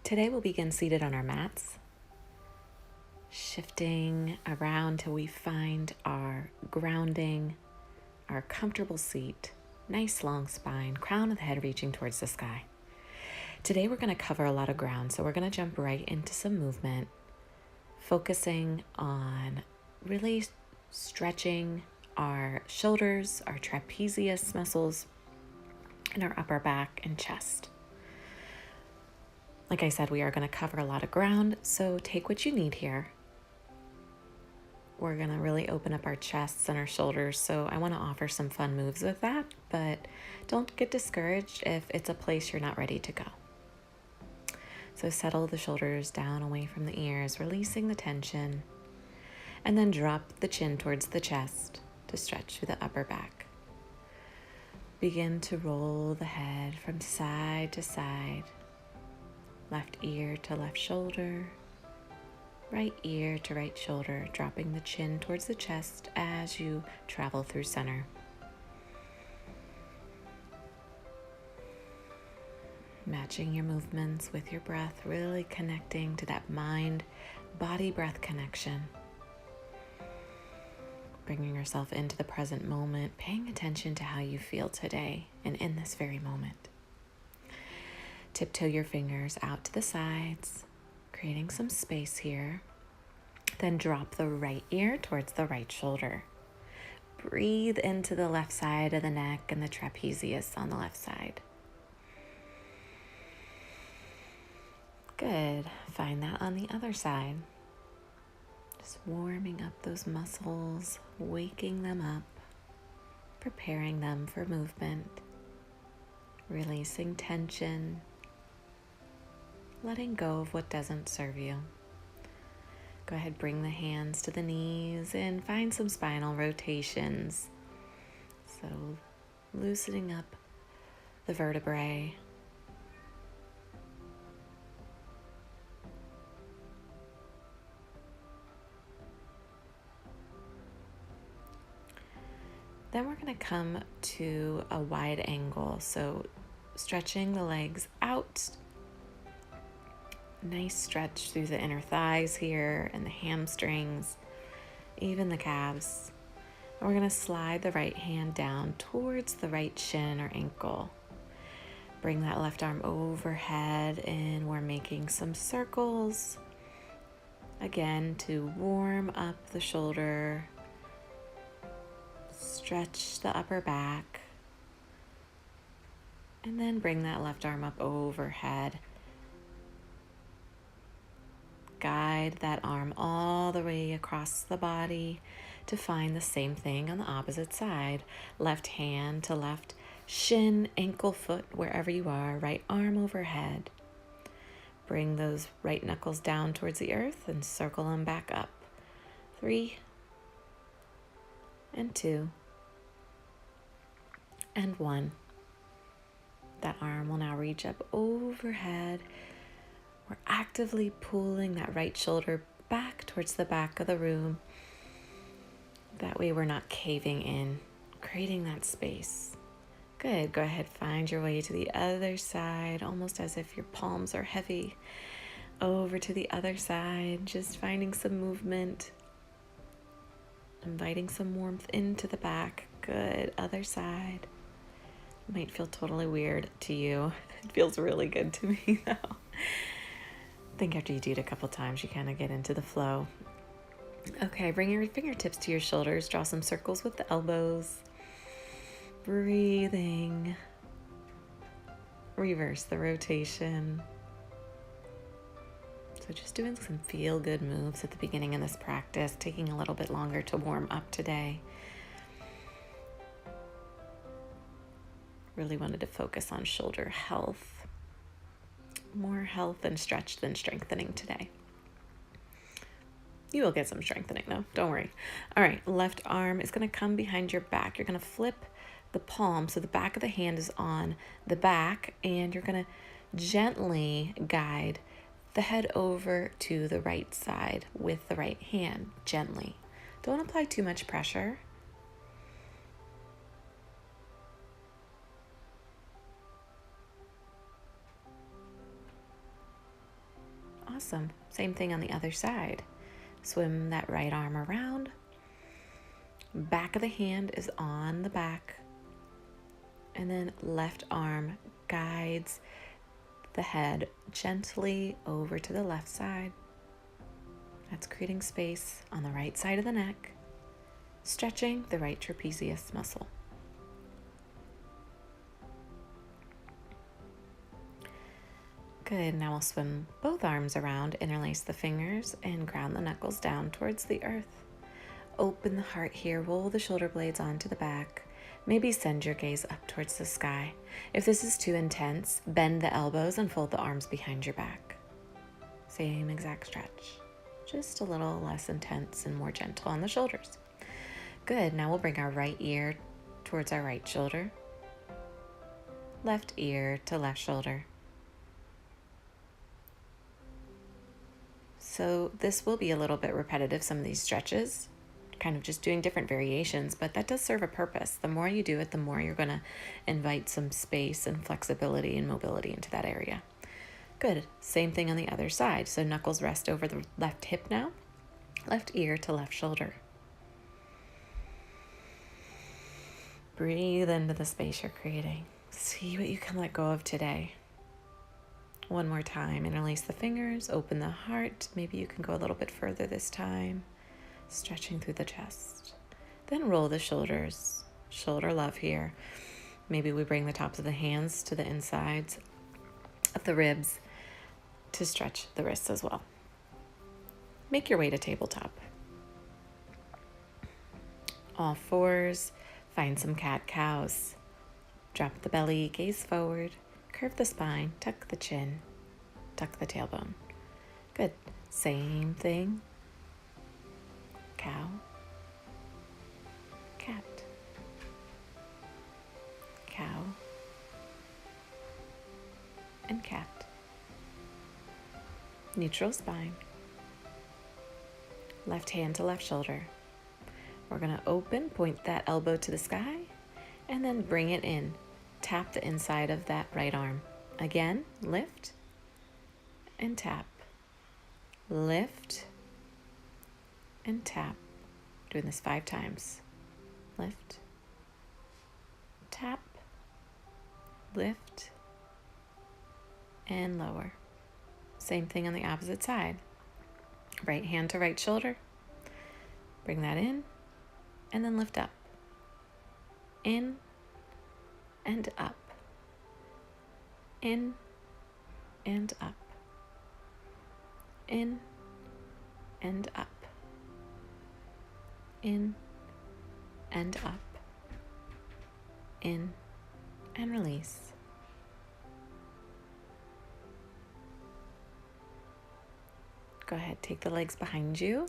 Today we'll begin seated on our mats, shifting around till we find our grounding, our comfortable seat, nice long spine, crown of the head reaching towards the sky. Today we're going to cover a lot of ground, so we're going to jump right into some movement, focusing on really stretching our shoulders, our trapezius muscles, and our upper back and chest. Like I said, we are going to cover a lot of ground, so take what you need here. We're going to really open up our chests and our shoulders, so I want to offer some fun moves with that, but don't get discouraged if it's a place you're not ready to go. So settle the shoulders down away from the ears, releasing the tension, and then drop the chin towards the chest to stretch through the upper back. Begin to roll the head from side to side, left ear to left shoulder, right ear to right shoulder, dropping the chin towards the chest as you travel through center. Matching your movements with your breath, really connecting to that mind-body-breath connection. Bringing yourself into the present moment, paying attention to how you feel today and in this very moment. Tiptoe your fingers out to the sides, creating some space here. Then drop the right ear towards the right shoulder. Breathe into the left side of the neck and the trapezius on the left side. Good. Find that on the other side. Just warming up those muscles, waking them up, preparing them for movement, releasing tension, letting go of what doesn't serve you. Go ahead, bring the hands to the knees and find some spinal rotations. So loosening up the vertebrae. Then we're going to come to a wide angle. So stretching the legs out. Nice stretch through the inner thighs here and the hamstrings, even the calves. And we're going to slide the right hand down towards the right shin or ankle. Bring that left arm overhead and we're making some circles. Again, to warm up the shoulder. Stretch the upper back. And then bring that left arm up overhead. Guide that arm all the way across the body to find the same thing on the opposite side. Left hand to left shin, ankle, foot, wherever you are. Right arm overhead. Bring those right knuckles down towards the earth and circle them back up. 3 and 2 and 1. That arm will now reach up overhead. We're actively pulling that right shoulder back towards the back of the room. That way we're not caving in, creating that space. Good. Go ahead, find your way to the other side, almost as if your palms are heavy. Over to the other side, just finding some movement. Inviting some warmth into the back. Good. Other side. It might feel totally weird to you. It feels really good to me though. I think after you do it a couple times, you kind of get into the flow. Okay, bring your fingertips to your shoulders. Draw some circles with the elbows. Breathing. Reverse the rotation. So just doing some feel-good moves at the beginning of this practice, taking a little bit longer to warm up today. Really wanted to focus on shoulder health. More health and stretch than strengthening today. You will get some strengthening though, don't worry. All right, left arm is going to come behind your back. You're going to flip the palm so the back of the hand is on the back, and you're going to gently guide the head over to the right side with the right hand, gently. Don't apply too much pressure. Awesome. Same thing on the other side. Swim that right arm around. Back of the hand is on the back. And then left arm guides the head gently over to the left side. That's creating space on the right side of the neck, stretching the right trapezius muscle. Good, now we'll swim both arms around, interlace the fingers, and ground the knuckles down towards the earth. Open the heart here, roll the shoulder blades onto the back. Maybe send your gaze up towards the sky. If this is too intense, bend the elbows and fold the arms behind your back. Same exact stretch, just a little less intense and more gentle on the shoulders. Good, now we'll bring our right ear towards our right shoulder. Left ear to left shoulder. So this will be a little bit repetitive, some of these stretches, kind of just doing different variations, but that does serve a purpose. The more you do it, the more you're going to invite some space and flexibility and mobility into that area. Good. Same thing on the other side. So knuckles rest over the left hip now, left ear to left shoulder. Breathe into the space you're creating. See what you can let go of today. One more time, interlace the fingers, open the heart. Maybe you can go a little bit further this time, stretching through the chest. Then roll the shoulders, shoulder love here. Maybe we bring the tops of the hands to the insides of the ribs to stretch the wrists as well. Make your way to tabletop. All fours, find some cat-cows. Drop the belly, gaze forward. Curve the spine, tuck the chin, tuck the tailbone. Good. Same thing. Cow, cat, cow, and cat. Neutral spine. Left hand to left shoulder. We're going to open, point that elbow to the sky, and then bring it in. Tap the inside of that right arm. Again, lift and tap. Lift and tap. Doing this 5 times. Lift, tap, lift, and lower. Same thing on the opposite side. Right hand to right shoulder. Bring that in, and then lift up. In and up, in and up, in and up, in and up, in and release. Go ahead, take the legs behind you.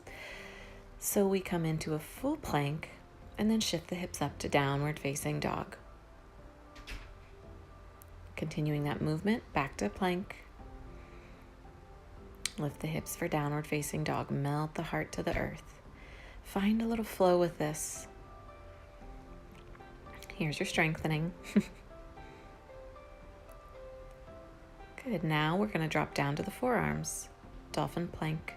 So we come into a full plank and then shift the hips up to downward facing dog. Continuing that movement, back to plank. Lift the hips for downward facing dog. Melt the heart to the earth. Find a little flow with this. Here's your strengthening. Good. Now we're going to drop down to the forearms. Dolphin plank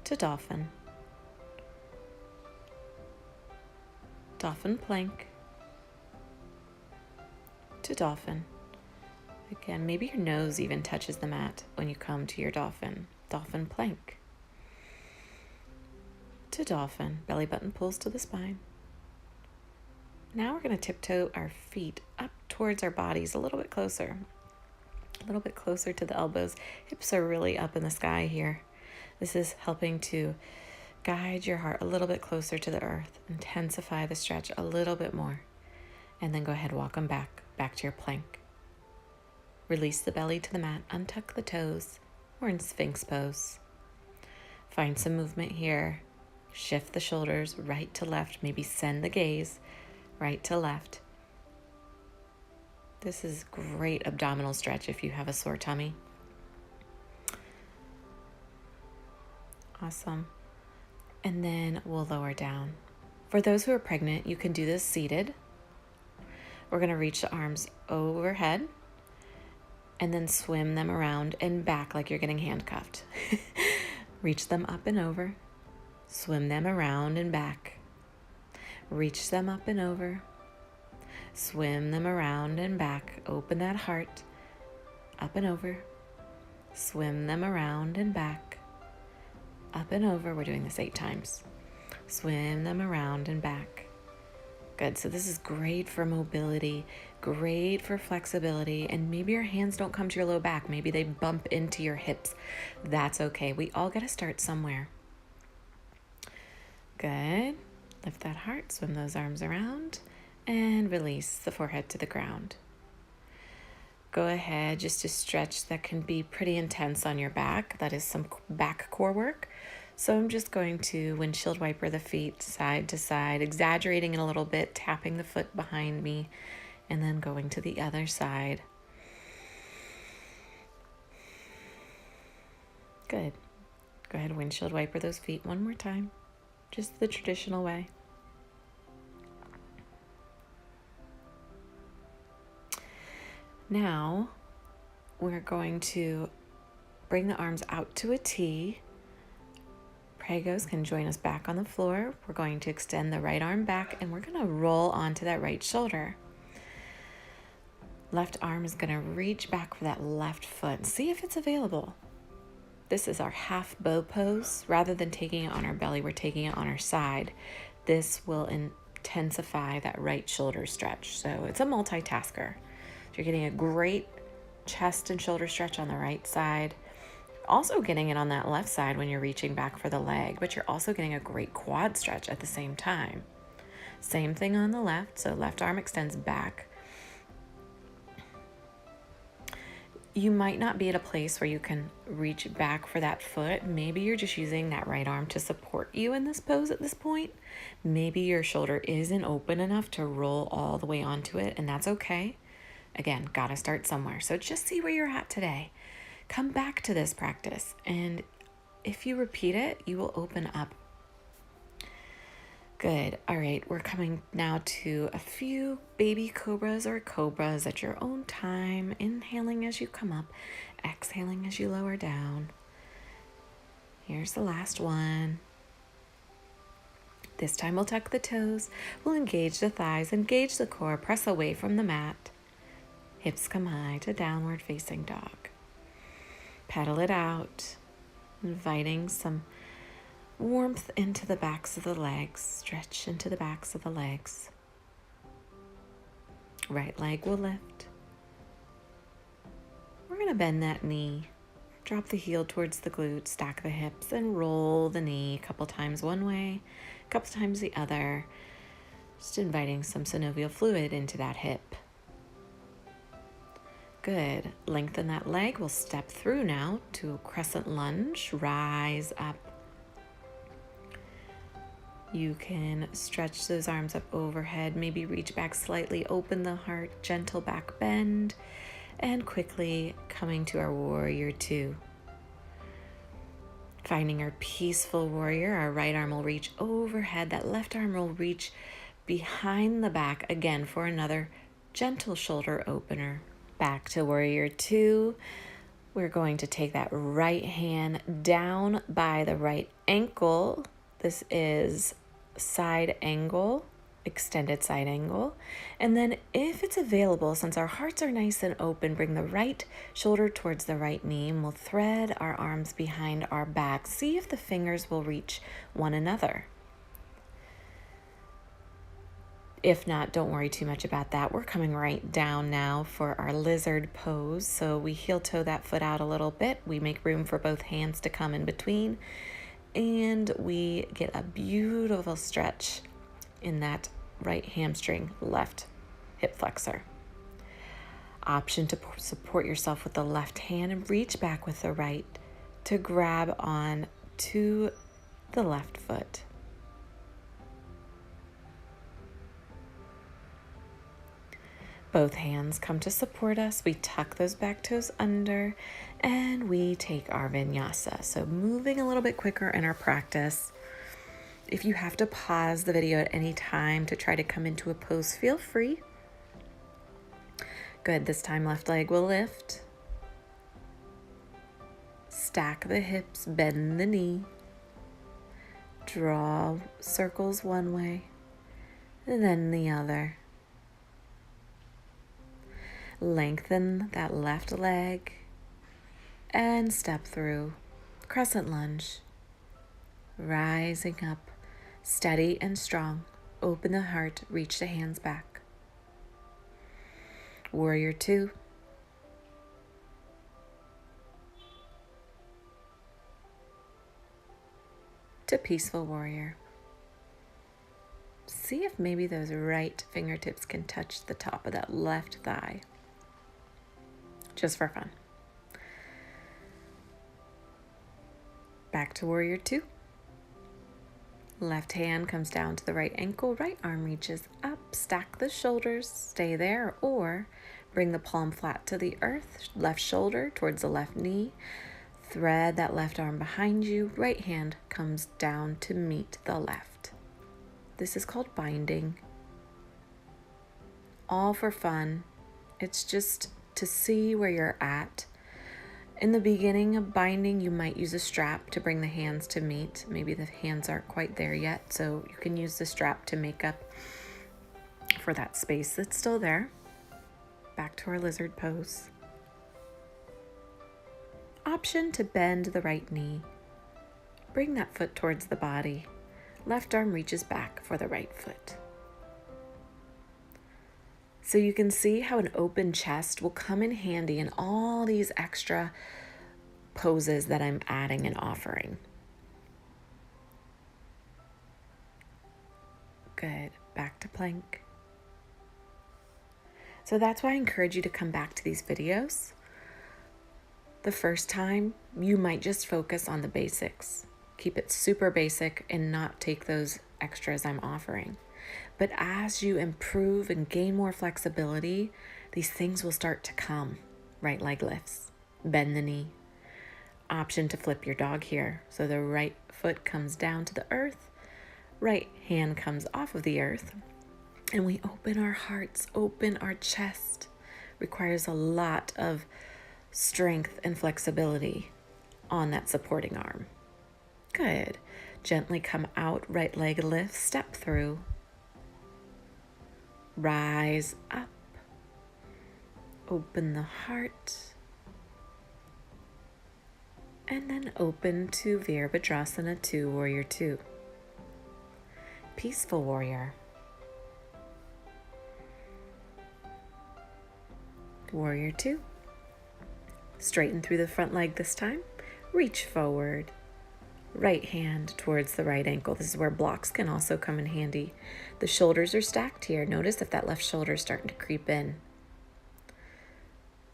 to dolphin. Dolphin plank to dolphin. Again, maybe your nose even touches the mat when you come to your dolphin. Dolphin plank to dolphin. Belly button pulls to the spine. Now we're going to tiptoe our feet up towards our bodies a little bit closer. A little bit closer to the elbows. Hips are really up in the sky here. This is helping to guide your heart a little bit closer to the earth. Intensify the stretch a little bit more. And then go ahead, walk them back to your plank. Release the belly to the mat, untuck the toes. We're in Sphinx pose. Find some movement here. Shift the shoulders right to left. Maybe send the gaze right to left. This is great abdominal stretch if you have a sore tummy. Awesome. And then we'll lower down. For those who are pregnant, you can do this seated. We're going to reach the arms overhead. and then swim them around and back like you're getting handcuffed. Reach them up and over, swim them around and back. Reach them up and over, swim them around and back. Open that heart, up and over, swim them around and back, up and over. We're doing this 8 times. Swim them around and back. Good. So this is great for mobility, great for flexibility, and maybe your hands don't come to your low back. Maybe they bump into your hips. That's okay. We all got to start somewhere. Good. Lift that heart, swim those arms around, and release the forehead to the ground. Go ahead just to stretch. That can be pretty intense on your back. That is some back core work. So I'm just going to windshield wiper the feet side to side, exaggerating it a little bit, tapping the foot behind me, and then going to the other side. Good. Go ahead, windshield wiper those feet one more time, just the traditional way. Now we're going to bring the arms out to a T. Pregos can join us back on the floor. We're going to extend the right arm back and we're going to roll onto that right shoulder. Left arm is going to reach back for that left foot. See if it's available. This is our half bow pose. Rather than taking it on our belly, we're taking it on our side. This will intensify that right shoulder stretch. So it's a multitasker. So you're getting a great chest and shoulder stretch on the right side. Also getting it on that left side when you're reaching back for the leg, but you're also getting a great quad stretch at the same time. Same thing on the left, so left arm extends back. You might not be at a place where you can reach back for that foot. Maybe you're just using that right arm to support you in this pose at this point. Maybe your shoulder isn't open enough to roll all the way onto it, and that's okay. Again, gotta start somewhere. So just see where you're at today. Come back to this practice, and if you repeat it, you will open up. Good. All right, we're coming now to a few baby cobras or cobras at your own time, inhaling as you come up, exhaling as you lower down. Here's the last one. This time we'll tuck the toes, we'll engage the thighs, engage the core, press away from the mat. Hips come high to downward facing dog. Pedal it out, inviting some warmth into the backs of the legs. Stretch into the backs of the legs. Right leg will lift. We're going to bend that knee. Drop the heel towards the glute, stack the hips, and roll the knee a couple times one way, a couple times the other. Just inviting some synovial fluid into that hip. Good. Lengthen that leg. We'll step through now to a crescent lunge. Rise up. You can stretch those arms up overhead. Maybe reach back slightly. Open the heart. Gentle back bend. And quickly coming to our warrior 2. Finding our peaceful warrior. Our right arm will reach overhead. That left arm will reach behind the back again for another gentle shoulder opener. Back to warrior 2. We're going to take that right hand down by the right ankle. This is side angle, extended side angle. And then if it's available, since our hearts are nice and open, bring the right shoulder towards the right knee and we'll thread our arms behind our back. See if the fingers will reach one another. If not, don't worry too much about that. We're coming right down now for our lizard pose. So we heel toe that foot out a little bit. We make room for both hands to come in between. And we get a beautiful stretch in that right hamstring, left hip flexor. Option to support yourself with the left hand and reach back with the right to grab on to the left foot. Both hands come to support us. We tuck those back toes under and we take our vinyasa. So moving a little bit quicker in our practice. If you have to pause the video at any time to try to come into a pose, feel free. Good. This time left leg will lift. Stack the hips, bend the knee. Draw circles one way, and then the other. Lengthen that left leg and step through. Crescent lunge. Rising up, steady and strong. Open the heart, reach the hands back. Warrior 2. To peaceful warrior. See if maybe those right fingertips can touch the top of that left thigh. Just for fun. Back to warrior 2. Left hand comes down to the right ankle, right arm reaches up, stack the shoulders, stay there, or bring the palm flat to the earth, left shoulder towards the left knee, thread that left arm behind you, right hand comes down to meet the left. This is called binding. All for fun. It's just to see where you're at. In the beginning of binding, you might use a strap to bring the hands to meet. Maybe the hands aren't quite there yet, so you can use the strap to make up for that space that's still there. Back to our lizard pose. Option to bend the right knee. Bring that foot towards the body. Left arm reaches back for the right foot. So you can see how an open chest will come in handy in all these extra poses that I'm adding and offering. Good. Back to plank. So that's why I encourage you to come back to these videos. The first time, you might just focus on the basics. Keep it super basic and not take those extras I'm offering. But as you improve and gain more flexibility, these things will start to come. Right leg lifts, bend the knee. Option to flip your dog here. So the right foot comes down to the earth, right hand comes off of the earth, and we open our hearts, open our chest. Requires a lot of strength and flexibility on that supporting arm. Good. Gently come out, right leg lift, step through. Rise up. Open the heart. And then open to Virabhadrasana 2, Warrior 2. Peaceful warrior. Warrior 2. Straighten through the front leg this time. Reach forward. Right hand towards the right ankle. This is where blocks can also come in handy. The shoulders are stacked here. Notice if that left shoulder is starting to creep in.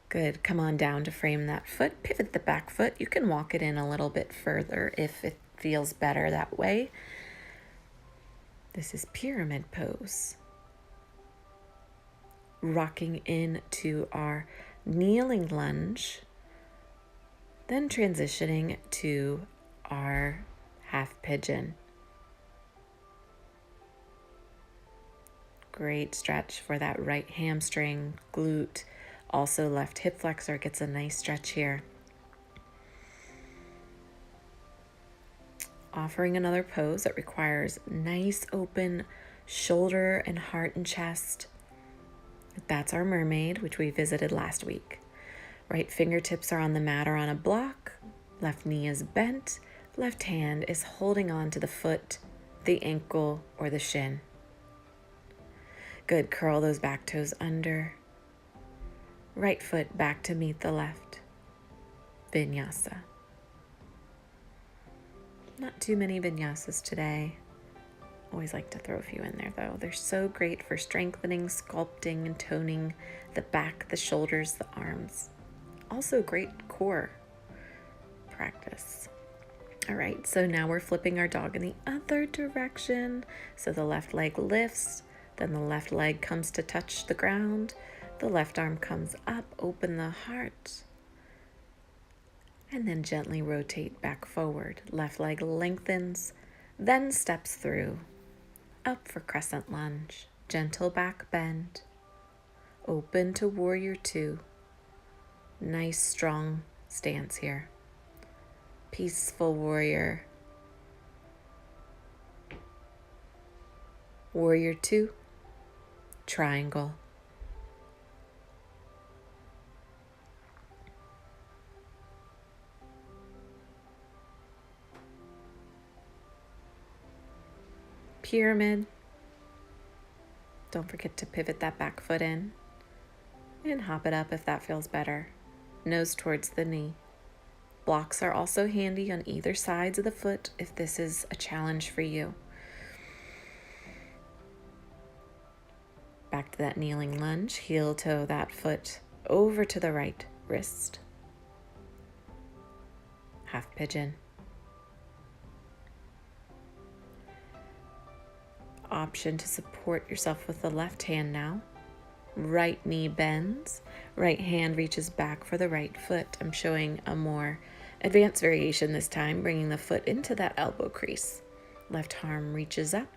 Good. Come on down to frame that foot. Pivot the back foot. You can walk it in a little bit further if it feels better that way. This is pyramid pose. Rocking into our kneeling lunge. Then transitioning to our half pigeon. Great stretch for that right hamstring, glute. Also left hip flexor gets a nice stretch here. Offering another pose that requires nice open shoulder and heart and chest. That's our mermaid, which we visited last week. Right fingertips are on the mat or on a block. Left knee is bent. Left hand is holding on to the foot, the ankle, or the shin. Good. Curl those back toes under. Right foot back to meet the left. Vinyasa. Not too many vinyasas today. Always like to throw a few in there though. They're so great for strengthening, sculpting, and toning the back, the shoulders, the arms. Also great core practice. All right, so now we're flipping our dog in the other direction. So the left leg lifts, then the left leg comes to touch the ground. The left arm comes up, open the heart. And then gently rotate back forward. Left leg lengthens, then steps through. Up for crescent lunge. Gentle back bend. Open to warrior 2. Nice strong stance here. Peaceful warrior. Warrior 2, triangle. Pyramid. Don't forget to pivot that back foot in and hop it up if that feels better. Nose towards the knee. Blocks are also handy on either sides of the foot if this is a challenge for you. Back to that kneeling lunge. Heel toe that foot over to the right wrist. Half pigeon. Option to support yourself with the left hand now. Right knee bends. Right hand reaches back for the right foot. I'm showing a more advanced variation this time, bringing the foot into that elbow crease. Left arm reaches up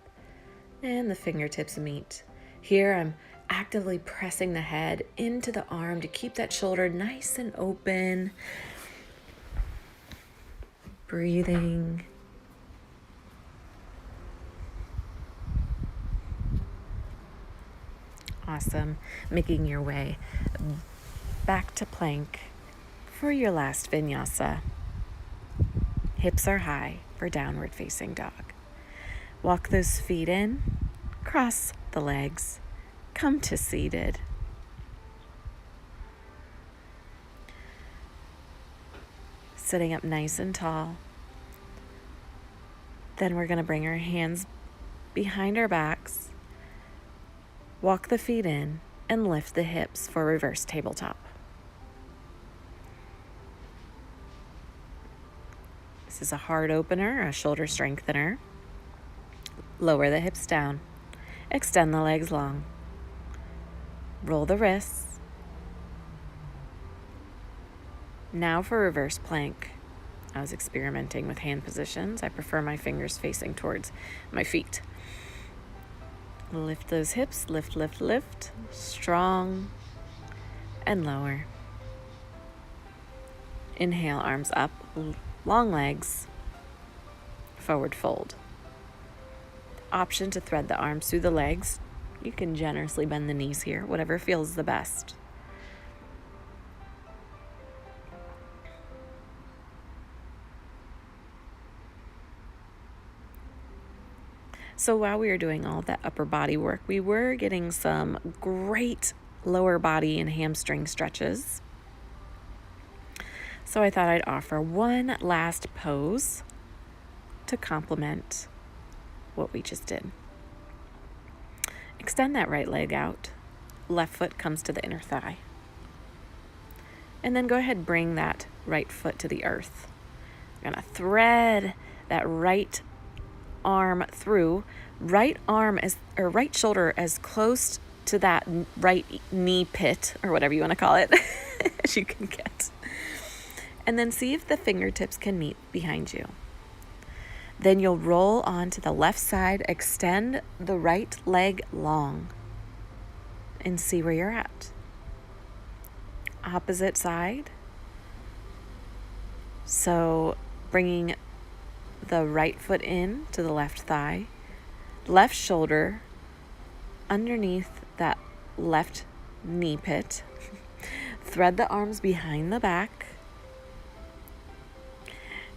and the fingertips meet. Here I'm actively pressing the head into the arm to keep that shoulder nice and open. Breathing. Awesome. Making your way back to plank for your last vinyasa. Hips are high for downward facing dog. Walk those feet in, cross the legs, come to seated. Sitting up nice and tall. Then we're going to bring our hands behind our backs, walk the feet in, and lift the hips for reverse tabletop. This is a heart opener, a shoulder strengthener. Lower the hips down. Extend the legs long. Roll the wrists. Now for reverse plank. I was experimenting with hand positions. I prefer my fingers facing towards my feet. Lift those hips, lift, lift, lift. Strong and lower. Inhale, arms up, long legs, forward fold. Option to thread the arms through the legs. You can generously bend the knees here, whatever feels the best. So while we were doing all that upper body work, we were getting some great lower body and hamstring stretches. So I thought I'd offer one last pose to complement what we just did. Extend that right leg out. Left foot comes to the inner thigh. And then go ahead and bring that right foot to the earth. You're going to thread that right arm through. Right shoulder as close to that right knee pit, or whatever you want to call it, as you can get. And then see if the fingertips can meet behind you. Then you'll roll onto the left side, extend the right leg long, and see where you're at. Opposite side. So bringing the right foot in to the left thigh, left shoulder underneath that left knee pit. Thread the arms behind the back.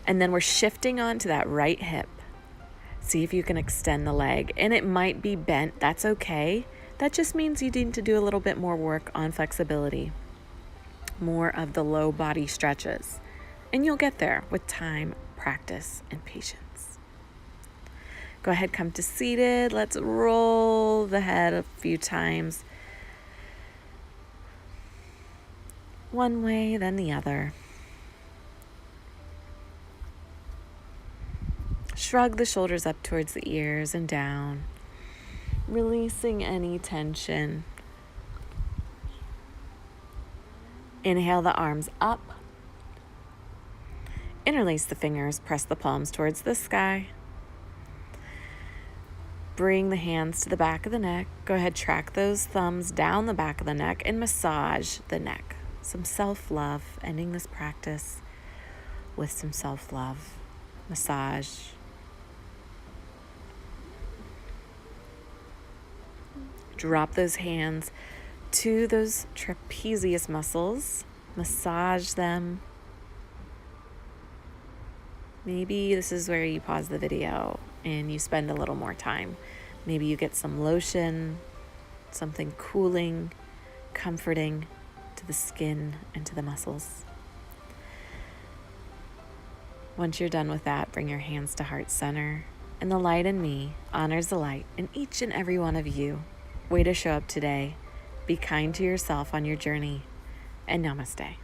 And then we're shifting onto that right hip. See if you can extend the leg. And it might be bent. That's okay. That just means you need to do a little bit more work on flexibility. More of the low body stretches. And you'll get there with time, practice, and patience. Go ahead, come to seated. Let's roll the head a few times. One way, then the other. Shrug the shoulders up towards the ears and down, releasing any tension. Inhale the arms up. Interlace the fingers, press the palms towards the sky. Bring the hands to the back of the neck. Go ahead, track those thumbs down the back of the neck and massage the neck. Some self-love, ending this practice with some self-love. Massage. Drop those hands to those trapezius muscles. Massage them. Maybe this is where you pause the video and you spend a little more time. Maybe you get some lotion, something cooling, comforting to the skin and to the muscles. Once you're done with that, bring your hands to heart center. And the light in me honors the light in each and every one of you. Way to show up today. Be kind to yourself on your journey. And namaste.